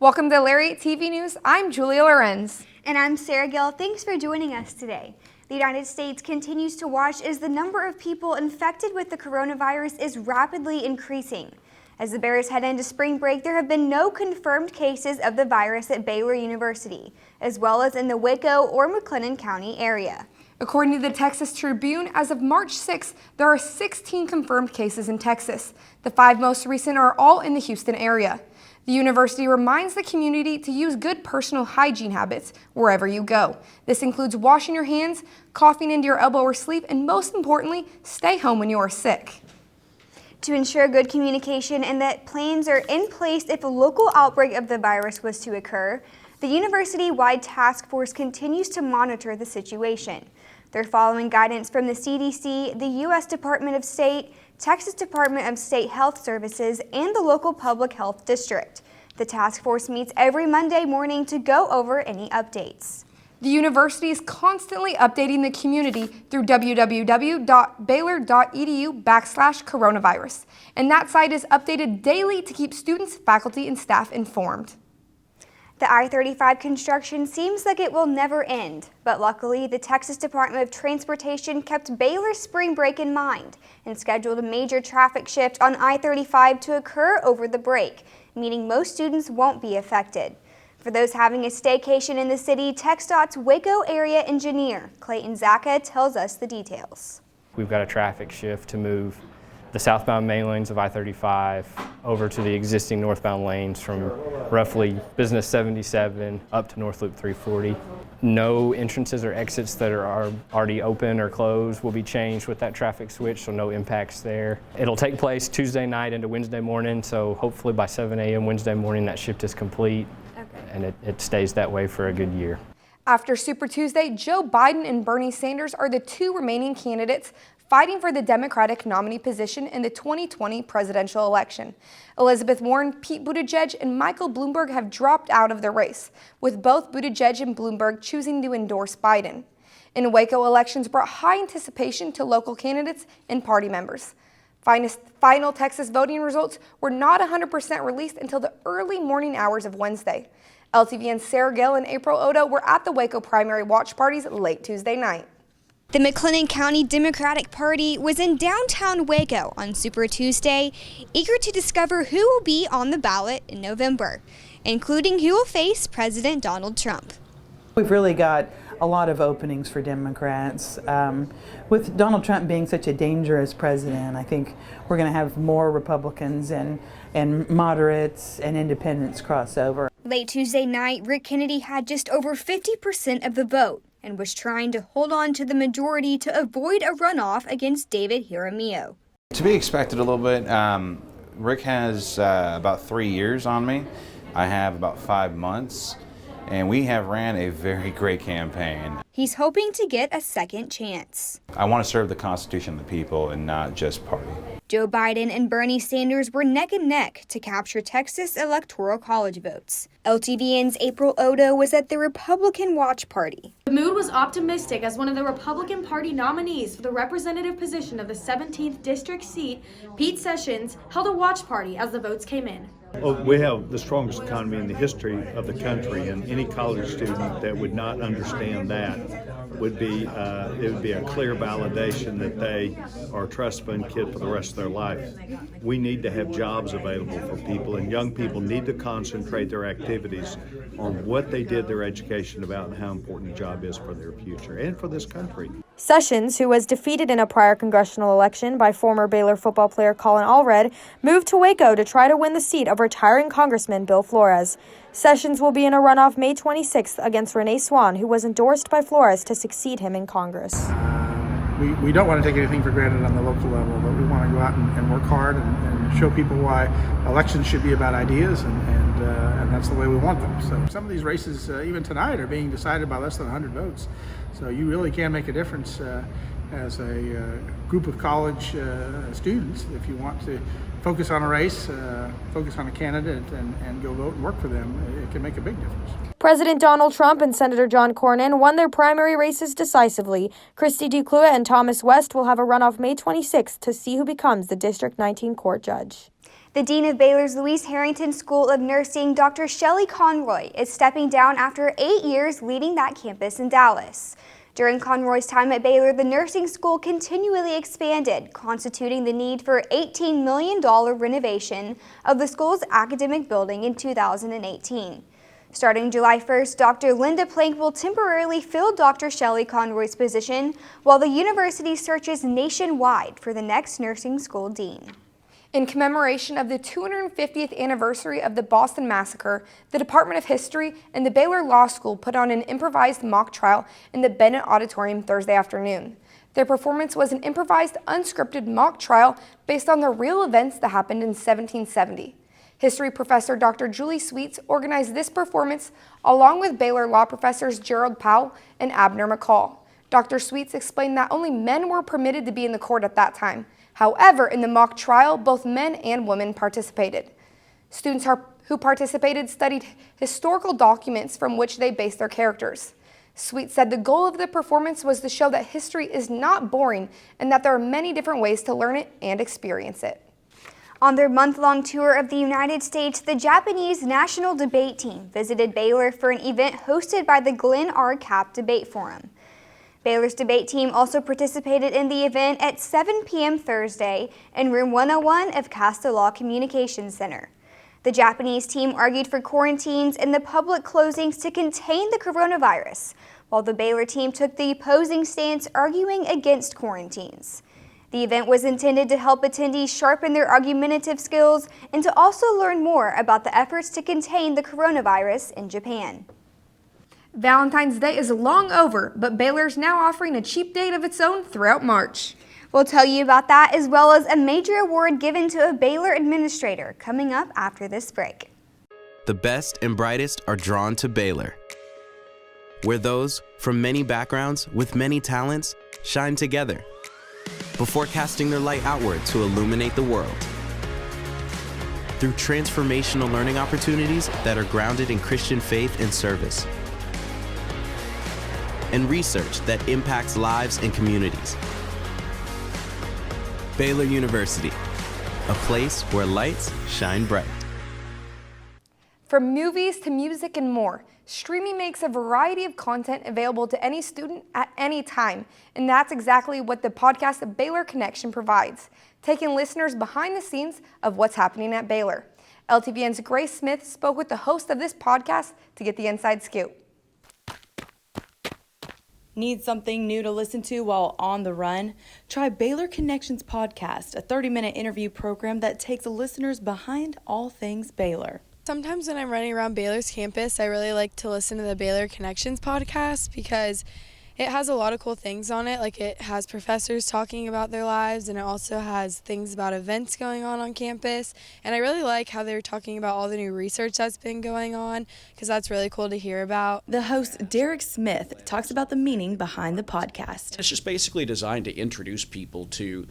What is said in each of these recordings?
Welcome to Lariat TV News. I'm Julia Lorenz. And I'm Sarah Gill. Thanks for joining us today. The United States continues to watch as the number of people infected with the coronavirus is rapidly increasing. As the Bears head into spring break, there have been no confirmed cases of the virus at Baylor University, as well as in the Waco or McLennan County area. According to the Texas Tribune, as of March 6th, there are 16 confirmed cases in Texas. The 5 most recent are all in the Houston area. The university reminds the community to use good personal hygiene habits wherever you go. This includes washing your hands, coughing into your elbow or sleeve, and most importantly, stay home when you are sick. To ensure good communication and that plans are in place if a local outbreak of the virus was to occur, the university-wide task force continues to monitor the situation. They're following guidance from the CDC, the U.S. Department of State, Texas Department of State Health Services, and the local public health district. The task force meets every Monday morning to go over any updates. The university is constantly updating the community through www.baylor.edu/coronavirus, and that site is updated daily to keep students, faculty, and staff informed. The I-35 construction seems like it will never end, but luckily the Texas Department of Transportation kept Baylor's spring break in mind and scheduled a major traffic shift on I-35 to occur over the break, meaning most students won't be affected. For those having a staycation in the city, TxDOT's Waco area engineer, Clayton Zacca, tells us the details. We've got a traffic shift to move the southbound main lanes of I-35 over to the existing northbound lanes from roughly Business 77 up to North Loop 340. No entrances or exits that are already open or closed will be changed with that traffic switch, so no impacts there. It'll take place Tuesday night into Wednesday morning, so hopefully by 7 a.m. Wednesday morning that shift is complete, and it stays that way for a good year. After Super Tuesday, Joe Biden and Bernie Sanders are the 2 remaining candidates fighting for the Democratic nominee position in the 2020 presidential election. Elizabeth Warren, Pete Buttigieg, and Michael Bloomberg have dropped out of the race, with both Buttigieg and Bloomberg choosing to endorse Biden. In Waco, elections brought high anticipation to local candidates and party members. Final Texas voting results were not 100% released until the early morning hours of Wednesday. LTVN's Sarah Gill and April Odo were at the Waco primary watch parties late Tuesday night. The McLennan County Democratic Party was in downtown Waco on Super Tuesday, eager to discover who will be on the ballot in November, including who will face President Donald Trump. We've really got a lot of openings for Democrats. With Donald Trump being such a dangerous president, I think we're going to have more Republicans and moderates and independents cross over. Late Tuesday night, Rick Kennedy had just over 50% of the vote and was trying to hold on to the majority to avoid a runoff against David Jaramillo. To be expected a little bit. Rick has about 3 years on me. I have about 5 months, and we have ran a very great campaign. He's hoping to get a second chance. I want to serve the Constitution of the people and not just party. Joe Biden and Bernie Sanders were neck and neck to capture Texas Electoral College votes. LTVN's April Odo was at the Republican Watch Party. The mood was optimistic as one of the Republican Party nominees for the representative position of the 17th district seat, Pete Sessions, held a watch party as the votes came in. Well, we have the strongest economy in the history of the country, and any college student that would not understand that would be it would be a clear validation that they are a trust fund kid for the rest of their life. We need to have jobs available for people, and young people need to concentrate their activities on what they did their education about and how important the job is for their future and for this country. Sessions, who was defeated in a prior congressional election by former Baylor football player Colin Allred, moved to Waco to try to win the seat of retiring Congressman Bill Flores. Sessions will be in a runoff May 26th against Renee Swan, who was endorsed by Flores to succeed him in Congress. We don't want to take anything for granted on the local level, but we want to go out and work hard and show people why elections should be about ideas, and that's the way we want them. So some of these races, even tonight, are being decided by less than 100 votes. So you really can make a difference as a group of college students if you want to focus on a race, focus on a candidate, and go vote and work for them. It can make a big difference. President Donald Trump and Senator John Cornyn won their primary races decisively. Christy DeClua and Thomas West will have a runoff May 26th to see who becomes the District 19 court judge. The Dean of Baylor's Louise Harrington School of Nursing, Dr. Shelley Conroy, is stepping down after 8 years leading that campus in Dallas. During Conroy's time at Baylor, the nursing school continually expanded, constituting the need for $18 million renovation of the school's academic building in 2018. Starting July 1st, Dr. Linda Plank will temporarily fill Dr. Shelley Conroy's position while the university searches nationwide for the next nursing school dean. In commemoration of the 250th anniversary of the Boston Massacre, the Department of History and the Baylor Law School put on an improvised mock trial in the Bennett Auditorium Thursday afternoon. Their performance was an improvised, unscripted mock trial based on the real events that happened in 1770. History professor Dr. Julie Sweets organized this performance along with Baylor law professors Gerald Powell and Abner McCall. Dr. Sweets explained that only men were permitted to be in the court at that time. However, in the mock trial, both men and women participated. Students who participated studied historical documents from which they based their characters. Sweets said the goal of the performance was to show that history is not boring and that there are many different ways to learn it and experience it. On their month-long tour of the United States, the Japanese national debate team visited Baylor for an event hosted by the Glenn R. Kapp Debate Forum. Baylor's debate team also participated in the event at 7 p.m. Thursday in room 101 of Casta Law Communications Center. The Japanese team argued for quarantines and the public closings to contain the coronavirus, while the Baylor team took the opposing stance arguing against quarantines. The event was intended to help attendees sharpen their argumentative skills and to also learn more about the efforts to contain the coronavirus in Japan. Valentine's Day is long over, but Baylor is now offering a cheap date of its own throughout March. We'll tell you about that as well as a major award given to a Baylor administrator coming up after this break. The best and brightest are drawn to Baylor, where those from many backgrounds with many talents shine together before casting their light outward to illuminate the world. Through transformational learning opportunities that are grounded in Christian faith and service, and research that impacts lives and communities. Baylor University, a place where lights shine bright. From movies to music and more, streaming makes a variety of content available to any student at any time, and that's exactly what the podcast Baylor Connection provides, taking listeners behind the scenes of what's happening at Baylor. LTVN's Grace Smith spoke with the host of this podcast to get the inside scoop. Need something new to listen to while on the run? Try Baylor Connections Podcast, a 30-minute interview program that takes listeners behind all things Baylor. Sometimes when I'm running around Baylor's campus, I really like to listen to the Baylor Connections podcast because it has a lot of cool things on it. Like, it has professors talking about their lives, and it also has things about events going on campus. And I really like how they're talking about all the new research that's been going on, because that's really cool to hear about. The host, Derek Smith, talks about the meaning behind the podcast. It's just basically designed to introduce people to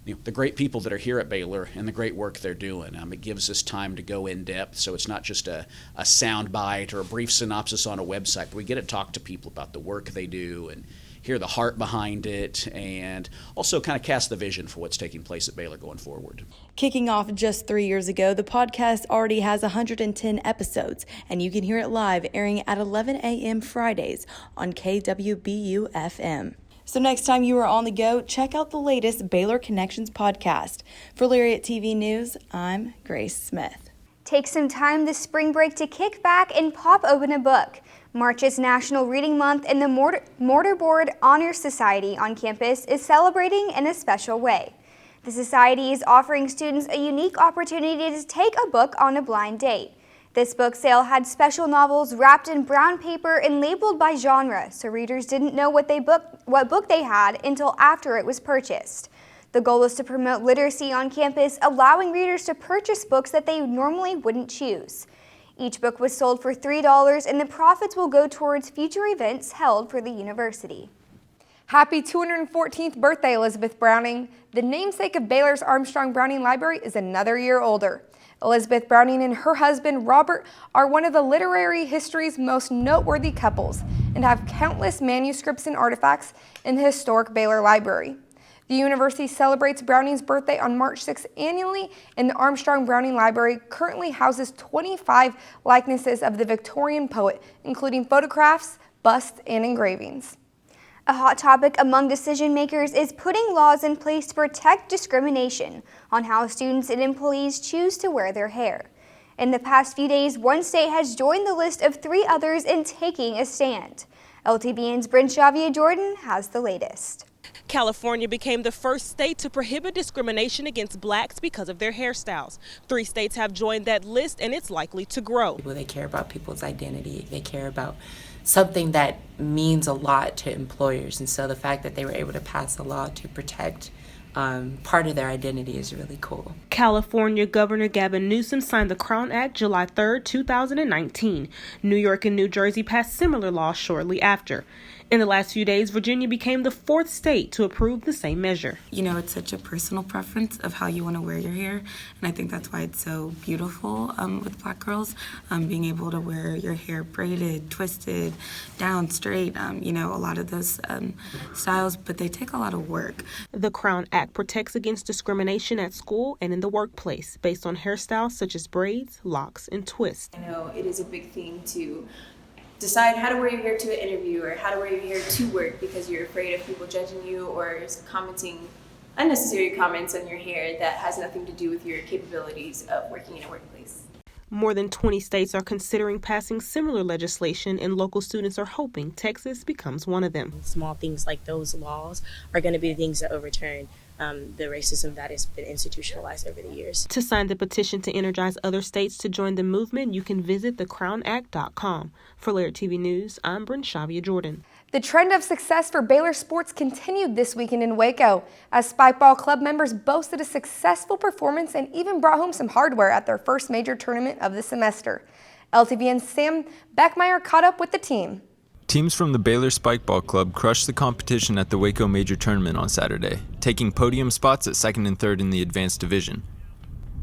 the great people that are here at Baylor and the great work they're doing. It gives us time to go in depth, so it's not just a sound bite or a brief synopsis on a website, but we get to talk to people about the work they do and hear the heart behind it, and also kind of cast the vision for what's taking place at Baylor going forward. Kicking off just 3 years ago, the podcast already has 110 episodes, and you can hear it live airing at 11 a.m. Fridays on KWBU-FM. So next time you are on the go, check out the latest Baylor Connections podcast. For Lariat TV News, I'm Grace Smith. Take some time this spring break to kick back and pop open a book. March is National Reading Month, and the Mortarboard Honor Society on campus is celebrating in a special way. The society is offering students a unique opportunity to take a book on a blind date. This book sale had special novels wrapped in brown paper and labeled by genre, so readers didn't know what book they had until after it was purchased. The goal was to promote literacy on campus, allowing readers to purchase books that they normally wouldn't choose. Each book was sold for $3, and the profits will go towards future events held for the university. Happy 214th birthday, Elizabeth Browning. The namesake of Baylor's Armstrong Browning Library is another year older. Elizabeth Browning and her husband, Robert, are one of the literary history's most noteworthy couples and have countless manuscripts and artifacts in the historic Baylor Library. The university celebrates Browning's birthday on March 6th annually, and the Armstrong Browning Library currently houses 25 likenesses of the Victorian poet, including photographs, busts, and engravings. A hot topic among decision makers is putting laws in place to protect discrimination on how students and employees choose to wear their hair. In the past few days, one state has joined the list of 3 others in taking a stand. LTVN's Brinshavia Jordan has the latest. California became the first state to prohibit discrimination against blacks because of their hairstyles. 3 states have joined that list, and it's likely to grow. They care about people's identity. They care about something that means a lot to employers. And so the fact that they were able to pass a law to protect part of their identity is really cool. California Governor Gavin Newsom signed the Crown Act July 3, 2019. New York and New Jersey passed similar laws shortly after. In the last few days, Virginia became the 4th state to approve the same measure. You know, it's such a personal preference of how you want to wear your hair, and I think that's why it's so beautiful with black girls, being able to wear your hair braided, twisted, down, straight, you know, a lot of those styles, but they take a lot of work. The Crown Act protects against discrimination at school and in the workplace based on hairstyles such as braids, locks, and twists. I know it is a big thing to decide how to wear your hair to an interview or how to wear your hair to work because you're afraid of people judging you or commenting unnecessary comments on your hair that has nothing to do with your capabilities of working in a workplace. More than 20 states are considering passing similar legislation, and local students are hoping Texas becomes one of them. Small things like those laws are going to be the things that overturn the racism that has been institutionalized over the years. To sign the petition to energize other states to join the movement, you can visit thecrownact.com. For Lariat TV News, I'm Brinshavia Jordan. The trend of success for Baylor sports continued this weekend in Waco, as Spikeball club members boasted a successful performance and even brought home some hardware at their first major tournament of the semester. LTVN's Sam Beckmeyer caught up with the team. Teams from the Baylor Spikeball Club crushed the competition at the Waco Major Tournament on Saturday, taking podium spots at 2nd and 3rd in the Advanced Division.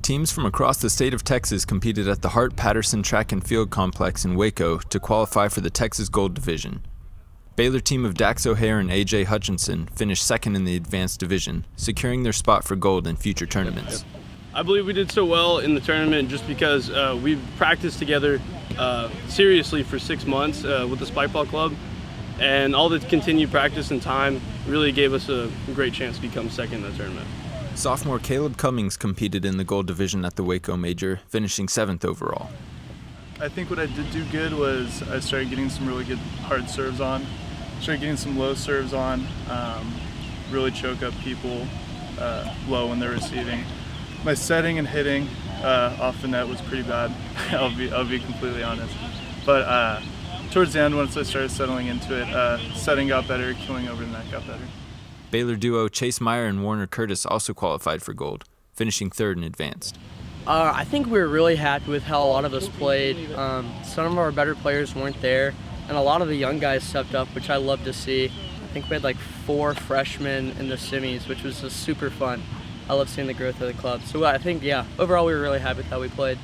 Teams from across the state of Texas competed at the Hart-Patterson Track and Field Complex in Waco to qualify for the Texas Gold Division. Baylor team of Dax O'Hare and A.J. Hutchinson finished 2nd in the Advanced Division, securing their spot for gold in future tournaments. I believe we did so well in the tournament just because we've practiced together seriously for 6 months with the Spikeball Club, and all the continued practice and time really gave us a great chance to become 2nd in the tournament. Sophomore Caleb Cummings competed in the gold division at the Waco Major, finishing 7th overall. I think what I did do good was I started getting some really good hard serves on, started getting some low serves on, really choke up people low when they're receiving. My setting and hitting off the net was pretty bad. I'll be completely honest. But towards the end, once I started settling into it, setting got better, killing over the net got better. Baylor duo Chase Meyer and Warner Curtis also qualified for gold, finishing 3rd in Advanced. I think we were really happy with how a lot of us played. Some of our better players weren't there, and a lot of the young guys stepped up, which I love to see. I think we had like 4 freshmen in the semis, which was just super fun. I love seeing the growth of the club. So I think, yeah, overall we were really happy with how we played.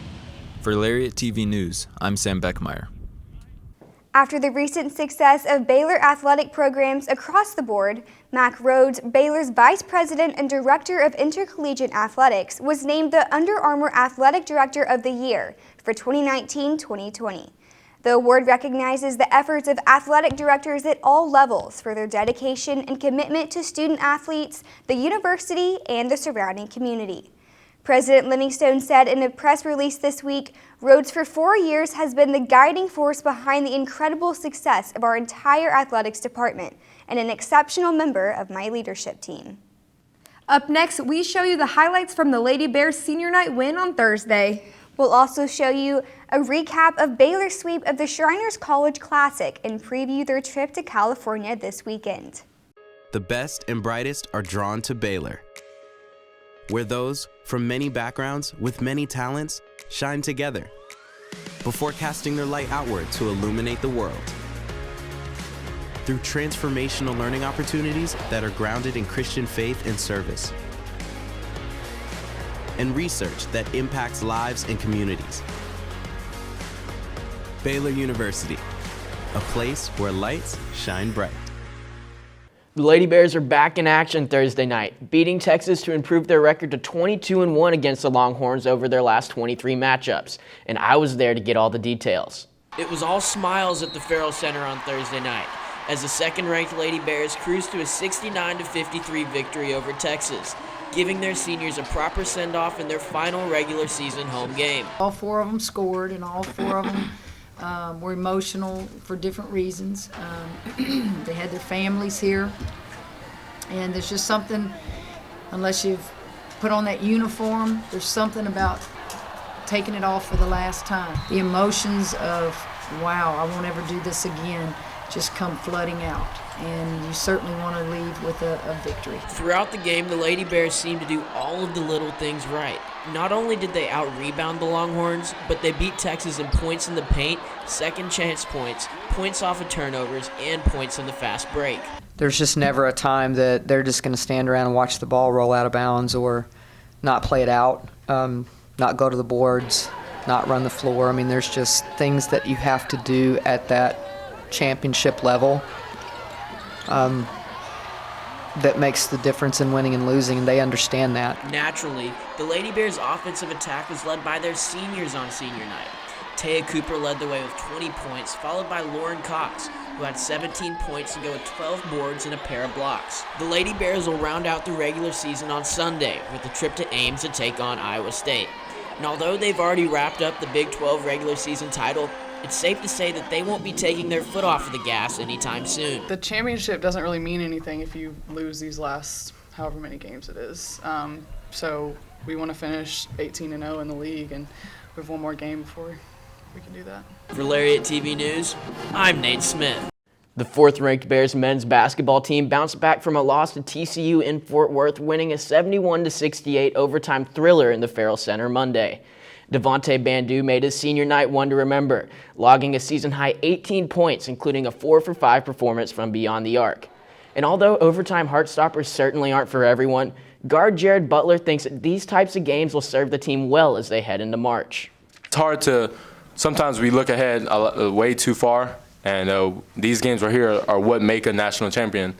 For Lariat TV News, I'm Sam Beckmeyer. After the recent success of Baylor athletic programs across the board, Mac Rhodes, Baylor's Vice President and Director of Intercollegiate Athletics, was named the Under Armour Athletic Director of the Year for 2019-2020. The award recognizes the efforts of athletic directors at all levels for their dedication and commitment to student athletes, the university, and the surrounding community. President Livingstone said in a press release this week, Rhodes for 4 years has been the guiding force behind the incredible success of our entire athletics department and an exceptional member of my leadership team. Up next, we show you the highlights from the Lady Bears senior night win on Thursday. We'll also show you a recap of Baylor's sweep of the Shriners College Classic and preview their trip to California this weekend. The best and brightest are drawn to Baylor, where those from many backgrounds with many talents shine together before casting their light outward to illuminate the world. Through transformational learning opportunities that are grounded in Christian faith and service, and research that impacts lives and communities. Baylor University, a place where lights shine bright. The Lady Bears are back in action Thursday night, beating Texas to improve their record to 22-1 against the Longhorns over their last 23 matchups, and I was there to get all the details. It was all smiles at the Farrell Center on Thursday night, as the second-ranked Lady Bears cruised to a 69-53 victory over Texas, giving their seniors a proper send-off in their final regular season home game. All four of them scored, and all four of them were emotional for different reasons. They had their families here, and there's just something, unless you've put on that uniform, there's something about taking it off for the last time. The emotions of, wow, I won't ever do this again, just come flooding out, and you certainly want to leave with a victory. Throughout the game, the Lady Bears seemed to do all of the little things right. Not only did they out-rebound the Longhorns, but they beat Texas in points in the paint, second chance points, points off of turnovers, and points in the fast break. There's just never a time that they're just going to stand around and watch the ball roll out of bounds or not play it out, not go to the boards, not run the floor. I mean, there's just things that you have to do at that championship level that makes the difference in winning and losing, and they understand that. Naturally, the Lady Bears' offensive attack was led by their seniors on senior night. Taya Cooper led the way with 20 points, followed by Lauren Cox, who had 17 points to go with 12 boards and a pair of blocks. The Lady Bears will round out the regular season on Sunday with a trip to Ames to take on Iowa State. And although they've already wrapped up the Big 12 regular season title, it's safe to say that they won't be taking their foot off of the gas anytime soon. The championship doesn't really mean anything if you lose these last however many games it is. So we want to finish 18-0 in the league, and we have one more game before we can do that. For Lariat TV News, I'm Nate Smith. The fourth-ranked Bears men's basketball team bounced back from a loss to TCU in Fort Worth, winning a 71-68 overtime thriller in the Farrell Center Monday. Devontae Bandu made his senior night one to remember, logging a season-high 18 points, including a 4-for-5 performance from beyond the arc. And although overtime heartstoppers certainly aren't for everyone, guard Jared Butler thinks that these types of games will serve the team well as they head into March. It's hard to, sometimes we look ahead way too far, and these games right here are what make a national champion.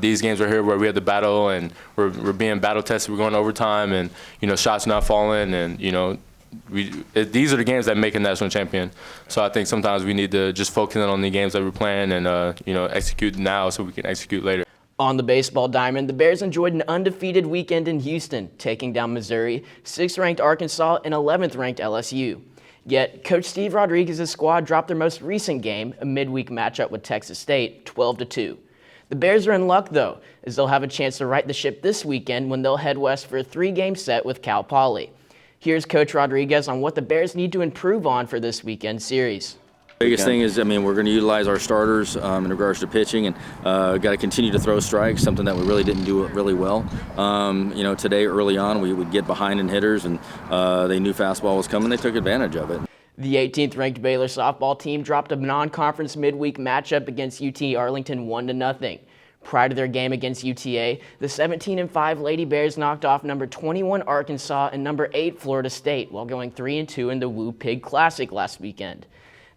These games right here where we had the battle and we're being battle tested, we're going overtime, and shots not falling, and these are the games that make a national champion. So I think sometimes we need to just focus in on the games that we're playing and execute now so we can execute later. On the baseball diamond, the Bears enjoyed an undefeated weekend in Houston, taking down Missouri, 6th-ranked Arkansas, and 11th-ranked LSU. Yet, Coach Steve Rodriguez's squad dropped their most recent game, a midweek matchup with Texas State, 12-2. The Bears are in luck, though, as they'll have a chance to right the ship this weekend when they'll head west for a 3-game set with Cal Poly. Here's Coach Rodriguez on what the Bears need to improve on for this weekend series. The biggest thing is, we're going to utilize our starters in regards to pitching, and got to continue to throw strikes, something that we really didn't do really well. Today early on we would get behind in hitters, and they knew fastball was coming. They took advantage of it. The 18th-ranked Baylor softball team dropped a non-conference midweek matchup against UT Arlington 1-0. Prior to their game against UTA, the 17-5 Lady Bears knocked off number 21 Arkansas and number 8 Florida State while going 3-2 in the Woo Pig Classic last weekend.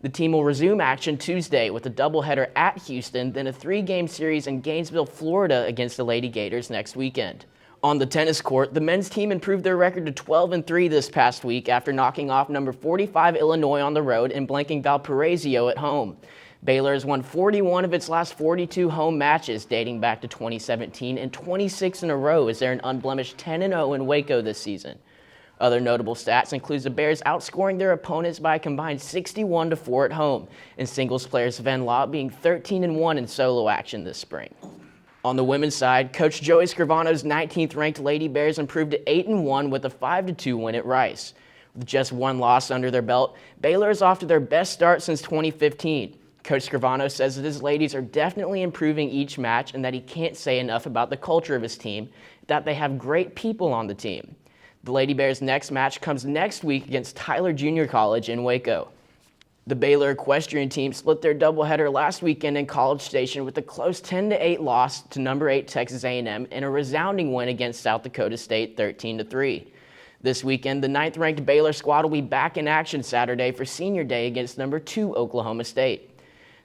The team will resume action Tuesday with a doubleheader at Houston, then a 3-game series in Gainesville, Florida against the Lady Gators next weekend. On the tennis court, the men's team improved their record to 12-3 this past week after knocking off number 45 Illinois on the road and blanking Valparaiso at home. Baylor has won 41 of its last 42 home matches dating back to 2017 and 26 in a row as they're an unblemished 10-0 in Waco this season. Other notable stats include the Bears outscoring their opponents by a combined 61-4 at home, and singles player Sven Law being 13-1 in solo action this spring. On the women's side, Coach Joey Scrivano's 19th-ranked Lady Bears improved to 8-1 with a 5-2 win at Rice. With just one loss under their belt, Baylor is off to their best start since 2015. Coach Scrivano says that his ladies are definitely improving each match and that he can't say enough about the culture of his team, that they have great people on the team. The Lady Bears' next match comes next week against Tyler Junior College in Waco. The Baylor Equestrian team split their doubleheader last weekend in College Station with a close 10-8 loss to number 8 Texas A&M and a resounding win against South Dakota State 13-3. This weekend, the 9th-ranked Baylor squad will be back in action Saturday for Senior Day against number 2 Oklahoma State.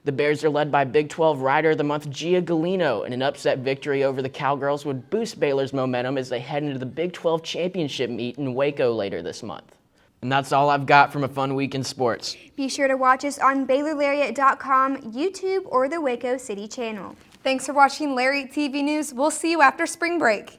The Bears are led by Big 12 Rider of the Month Gia Galino, and an upset victory over the Cowgirls would boost Baylor's momentum as they head into the Big 12 championship meet in Waco later this month. And that's all I've got from a fun week in sports. Be sure to watch us on BaylorLariat.com, YouTube, or the Waco City channel. Thanks for watching Lariat TV News. We'll see you after spring break.